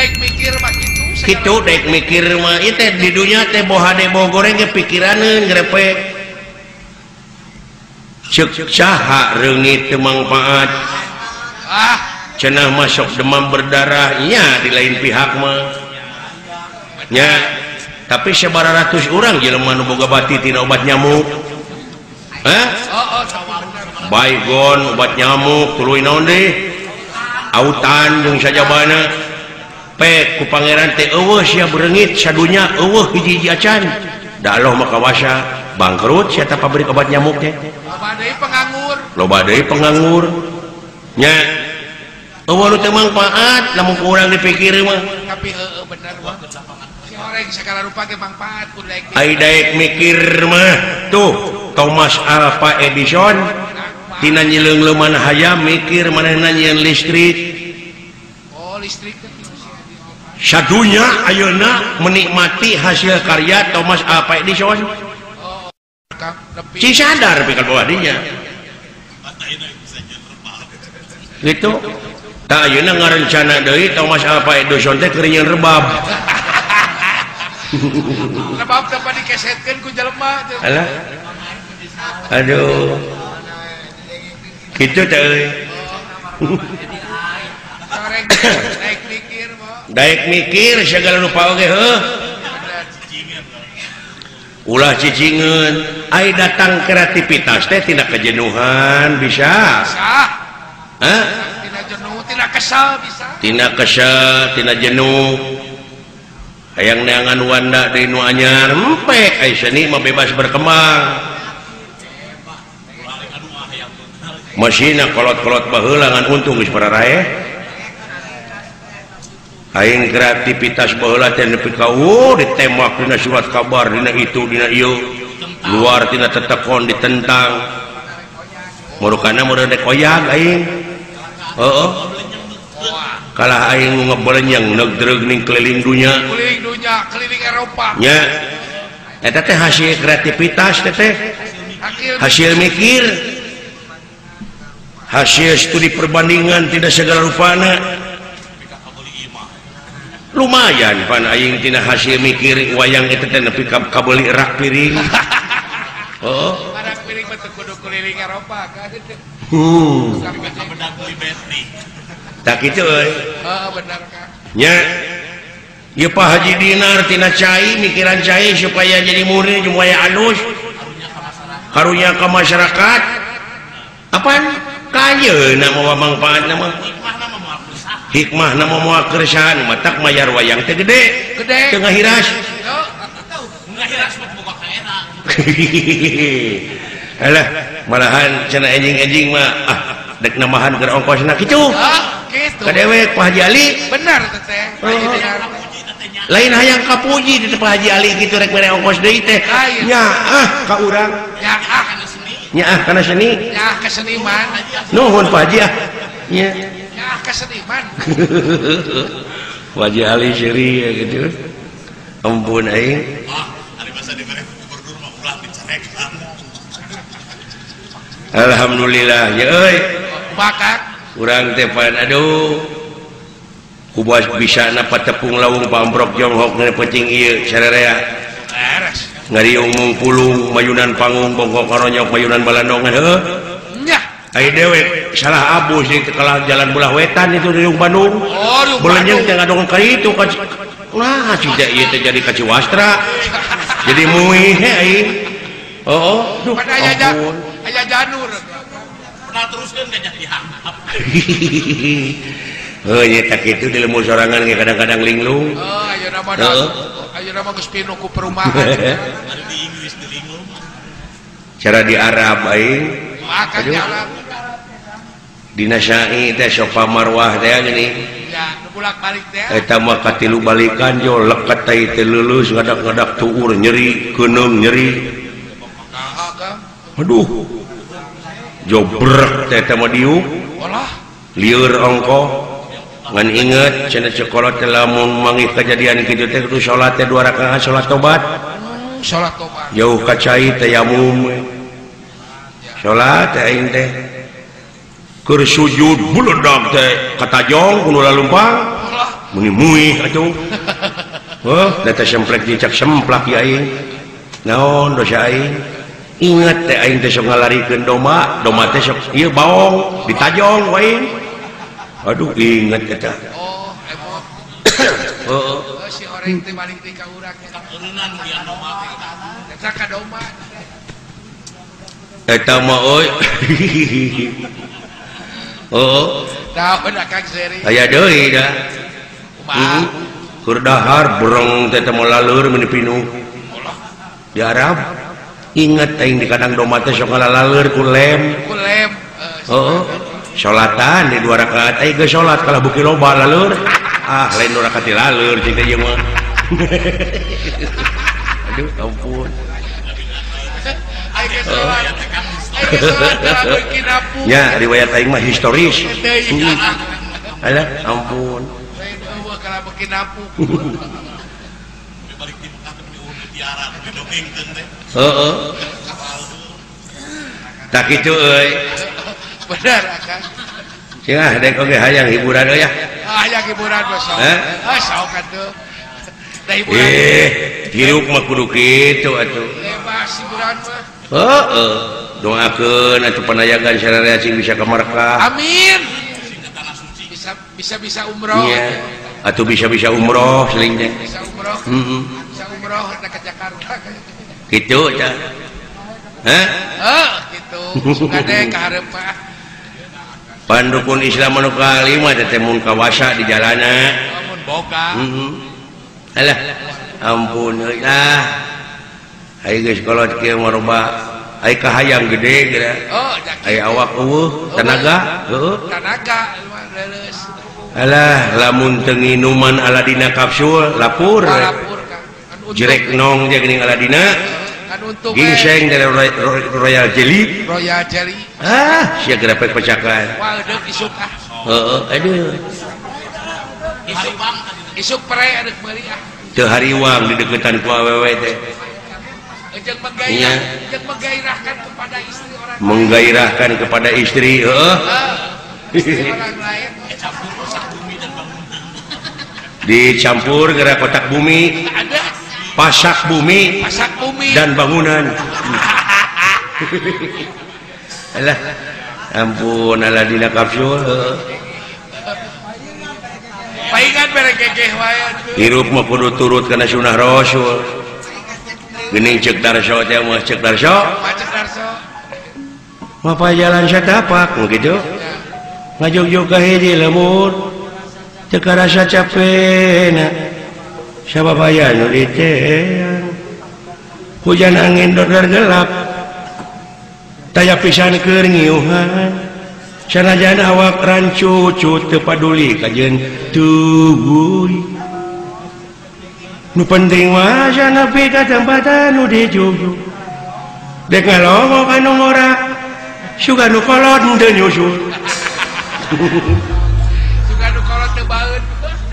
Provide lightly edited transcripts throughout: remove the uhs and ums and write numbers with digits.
daek mikir mah kitu daek mikir mah ieu teh di dunya teh bohade boh goreng ge pikiraneun grepek ceuk saha reungit teu mangpaat cenah masuk demam berdarah nya di lain pihak mah nya tapi sabaratus urang jelema nu boga bati tina obat nyamuk baygon obat nyamuk tuluy naon deui autan jeung sajabana pek ku pangeran teh eueuh sia bereungit sadunya eueuh hiji-hiji acan da Allah mah kawasa bangkrut sia teh pabrik obat nyamuk teh loba deui penganggur nya eueuh nu teu mangpaat lamun urang dipikir mah tapi bener wah orang segala rupa ge mangpaat ku daek ai daek mikir mah tuh Thomas Alva Edison tina nyeleung-leuman hayam mikir manehna nyieun listrik listrik sadunya ayeuna menikmati hasil karya Thomas Alva Edison si sadar pikir bahwa dinya gitu tak ayeuna ngarencana deui Thomas Alva Edison teh keur nyieun rebab rebab dapat dikesetkeun ku jelema alah aduh gitu teh daek mikir segala rupa oge heuh ulah cicingeun ai datang kreativitas teh tina kejenuhan bisa tina jenuh tina kesal bisa tina jenuh hayang neangan wanda deui nu anyar empek ai seni mah bebas berkembang masina kolot-kolot baheula ngan untung geus pararae aing kreativitas baheula teh nepi ka ditembak dina surat kabar dina itu dina ieu luar tina tetekon ditentang murukana meureun dek oyag aing heeh kalah aing ngebelenyang negdreug ning keliling dunya keliling Eropa nya eta teh hasil kreativitas teh hasil mikir hasil studi perbandingan tidak segala rupana lumayan pan aing tina hasil mikir wayang itu teh nepi ka beuli rak piring rak piring mah teu kudu keliling Eropa kan tak kitu euy bener kan nya ieu Pak Haji Dinar tina cai mikiran cai supaya jadi murid supaya alus karunya ka masyarakat apaan kayeuna mah mangpaatna mah hikmah nama moal keresahan matak mayar wayang teh gede teu ngahiras boga kaera alah malahan cenah enjing-enjing mah dek namahan keur ongkosna kitu kadewek Pak Haji Ali bener teh lain hayang kapuji di Pak Haji Ali kitu rek mere ongkos deui teh nya ka urang nya kana seni nya keseniman nuhun Pak Haji nya keseniman Pak Haji Ali seri ya gitu ampun aing alhamdulillah ya euy bakat urang teh pan aduh kubas bisa napa tepung lawung pamprok jonghok nge pecing ieu sarerea beres ngariung mungpulung mayunan panggung bongkok karonyok mayunan balandongan heuh nya ai dewek salah abus di kalah jalan belah wetan itu di Riung Bandung belenjeng teh ngadongan ka itu nah cida ieu teh jadi ka Ciwastra jadi muih aing duh aya janur pernah teruskeun ka jadi hangap nya tak kitu di lembur sorangan ge kadang-kadang linglung ayeuna mah geus pinu ku perumahan ari di Inggris di linglung cara di Arab aing makan jalan dina syai teh sok pamarwah teh gini ya bolak-balik teh eta mah katilu balikan jo leket teh teh leuleus ngadak-ngadak tuur nyeri keunung nyeri aduh jobrek teh mah diuk lieur ongko ngan inget cenah sekolah teh lamun mangih kejadian kitu teh kudu salat teh 2 rakaat salat tobat jauh ka cai tayamum salat teh aing teh keur sujud buledag teh katajong kudu lalumpang muni atuh. Data semplek dicak semplak ya aing. Naon dosa aing? Ingat teh aing teh sok ngalarikeun doma teh sok ieu baong ditajong wae. Aduh ingat eta. Oh, emot. Heeh. Si orang teh balik teh ka urang eta urunan dia doma teh. Eta ka doma. Eta mah euy. Oh. Daun akang seri. Aya deui da. Keur dahar bereng teh teh laleur mun pinuh. Di Arab ingat aing di kadang doma teh sok ngalaleur ku lem. Heeh. Salatan di 2 rakaat aing geus salat kalau beuki loba laleur. Lain 2 rakaat laleur cing teh ieu mah. Aduh ampun. Aing geus salat. Ya riwayat aing mah historis. Alah ampun. Kalau bikin napu. Heeh. Tak kitu euy. Bener akang. Cenah dek oge hayang hiburan euy ya. Hayang hiburan mah sok. Sok atuh. Da hiburan. Hirup mah kudu kitu atuh. Bebas hiburan mah. Heeh. Doakeun atuh panayagan sararea cing bisa ka Markah. Amin. Bisa umroh. Iya. Atau bisa umroh seling teh. Bisa umroh. Bisa umroh ke Jakarta. Gitu tah. Hah? Gitu. Sugadeng ka hareup mah. Pandukun Islam anu kalima teh mun kawasa di jalana. Mun boga. Alah. Ampun euy lah. Ai geus kolot kieu mah loba. Ai kahayang gede geura. Ai awak eueuh, tenaga, heueuh. Tenaga leuleus. Alah lamun teu nginuman aladina kapsul lapur. Lapur Kang. Jerek nong dia geuning aladina. Kan untung ginseng dari Royal Jelly. Royal Jelly. Sia geura pek pecakan. Wah, deuk isuk ah. Heeh, aduh. Isuk pere adeuk meuli ah. Teu hariwang di deketan ku awewe teh. Jeung menggairahkan kepada istri orang. Menggairahkan kepada istri, heeh. Orang lain. Dicampur gerak kotak bumi. Ada. Pasak bumi. Dan bangunan. Alah. Ampun aladina kapsul. Paingan bareng gegeh wae atuh. Hirup mah kudu turut kana sunah Rasul. Geuning ceuk Darso teh mah ceuk Darso. Macet Darso. Mapa jalan satapak kitu. Ngajog-jog ka hiji lemur. Teu karasa capena. Sababaya nu ditean. Hujan angin dodar gelap. Taya pisan keur ngiuhan. Sanajan awak rancucut teu paduli kajeun tubuh. Nu penting mah nepi ka tempat anu dijuju. Dek ngalongok anu ngorak. Suga nu kolot teu nyusul. Suga nu kolot teu baeud.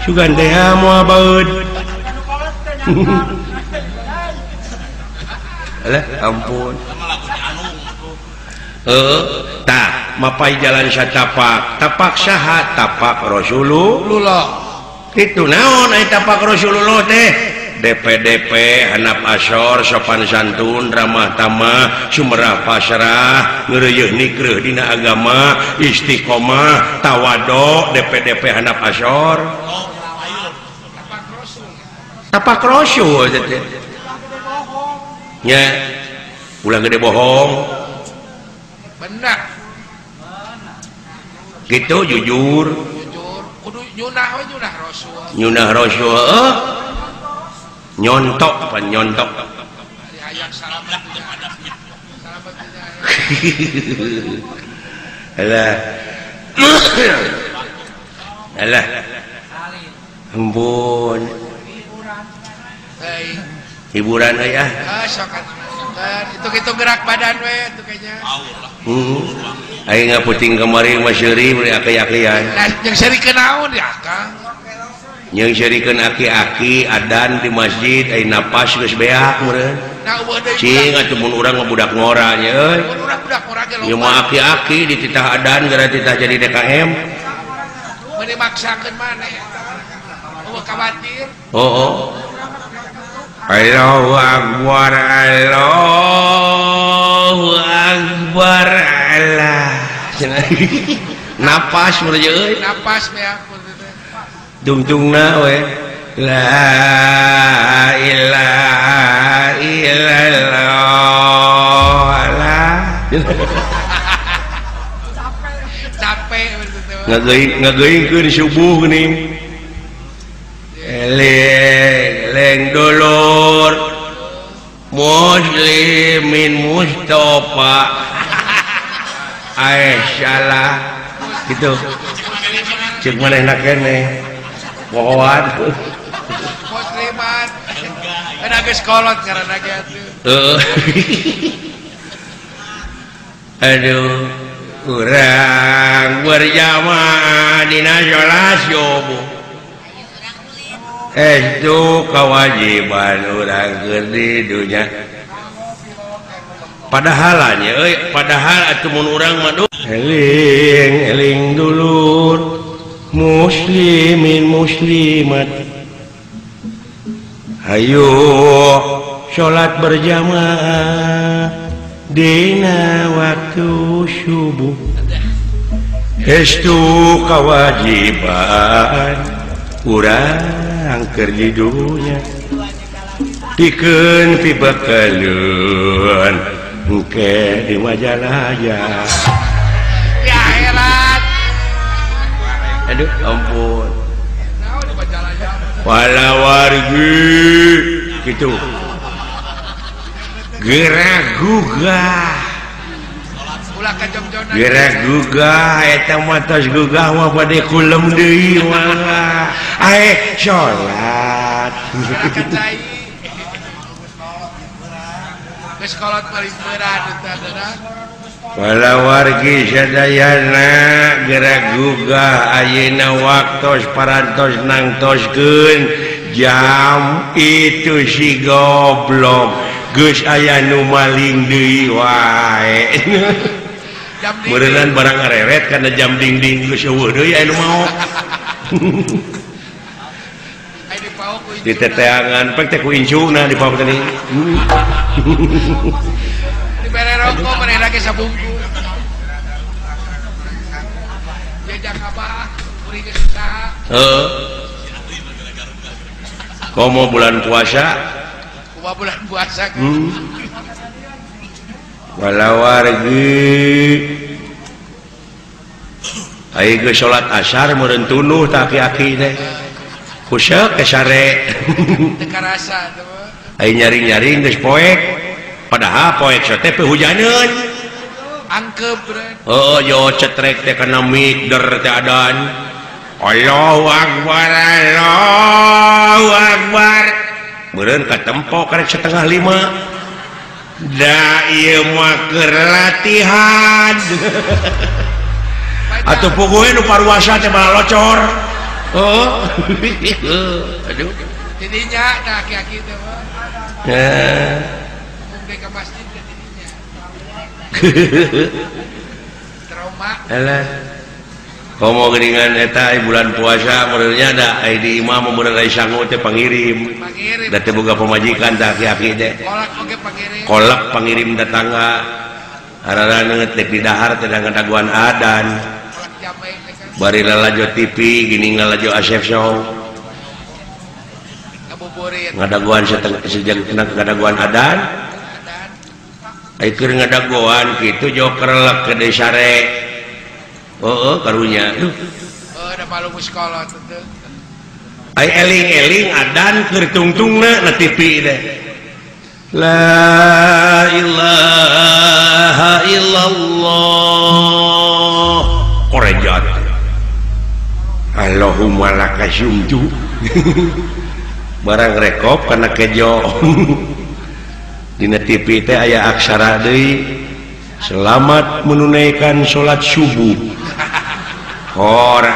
Sugan teh moal baeud. Alah ampun. Tah mapai jalan satapak. Tapak saha? Tapak Rasulullah. Kitu naon aya tapak Rasulullah teh? DP handap asor sopan santun ramah tamah sumerah pasrah ngeureuyeuh nikreuh dina agama istiqomah tawadhu DP handap asor tapak rasul teh nya ulah gede bohong bener gitu jujur kudu nyunah we nyunah rasul nyontok apa nyontok hayang salamet alah ampun hiburan ya itu gerak badan we itu kayaknya aing ngaputing kemarin mah seuri bari aki-akian yang seri kenaon ya Kang yang syarikeun aki-aki adan di masjid ai napas geus beak meureun cing atuh mun urang mah budak ngora nya euy mun urang budak ngora ge ieu mah aki-aki dititah adan gara titah jadi DKM mun dimaksakeun maneh khawatir. Oh. Allahu Akbar, Allahu Akbar, Allah. Napas mulai euy. Napas ya. Tungtungna we. La ilaha illallah. Capek ngageuingkeun subuh geuning. Eleng dulur muslimin Mustafa salah gitu cek manehna keneh pohoan musliman ada geus kolot karena gitu aduh kurang berjamaah dina salat subuh itu kewajiban orang di dunia padahalnya padahal atumun orang madu eling dulur muslimin muslimat ayo sholat berjamaah dina waktu subuh itu kewajiban urang angker di dunia pikeun pibakaleun engke di Majalaya ya akhirat aduh ampun wala wargi gitu gerak gugah ulah ka jongjonan gerak gugah eta mah tos gugah mah bade kulem deui mah sholat geus kolot paling berat eta wala wargi sadayana gerak gugah ayeuna waktos parantos nangtoskeun jam itu si goblok geus aya nu maling deui wae meureunnan barang areret kana jam dingding geus eueuh deui aya nu mau di teteangan pek teh ku incuna di paut tadi di bere rokok manehna ge sabungkus jajak abah kuring geus usaha komo bulan puasa kumaha bulan puasa wala wargi ai geus salat asar meureun tunuh tah aki-aki teh kuseuk ke sare teu karasa teh ai nyaring-nyaring geus poek padahal poek teh hujaneun angkep yo cetrek teh kana mik der teh adan Allahu Akbar Allahu Akbar meureun katempo karek 4:30 da ieu mah keur latihan atuh puguhe nu paruasa teh bala locor aduh tidinya tah aki-aki teh mah mungkin ke masjid teh tidinya trauma alah komo geuningan eta bulan puasa meureunnya da di imam meureun aya sangu teh pangirim da teh boga pamajikan teh aki-aki teh kolak oge pangirim kolak pangirim datangga harana ngetek di dahar teh ngadaguan adan bari lalajo TV gini ngalajo Asep Show ngadaguan sejak ngadaguan adan keur ngadaguan kitu jo kerlek ke desare karunya da malu muskolot teh ai eling-eling adan keur tungtungna na TV teh la ilaha illallah korejat Allahumma laka syumtu barang rekop karena kejo dina TV teh aya aksara deui selamat menunaikan sholat subuh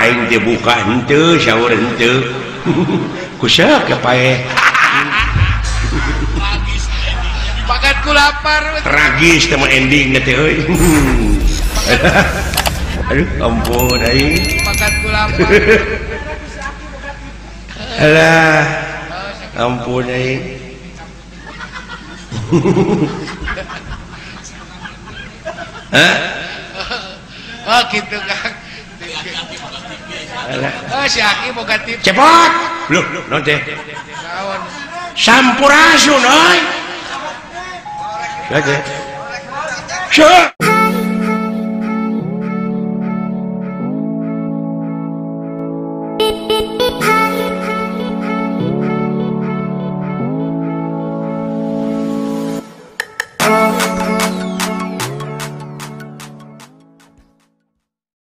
aing teh buka henteu saur henteu kusaha kepae pakatku lapar tragis teh mah ending teh euy aduh ampun aing pakatku lapar alah ampun aing oh gitu Kang oh si Aki boga tip cepot loh non teh naon sampurasun euy ya teh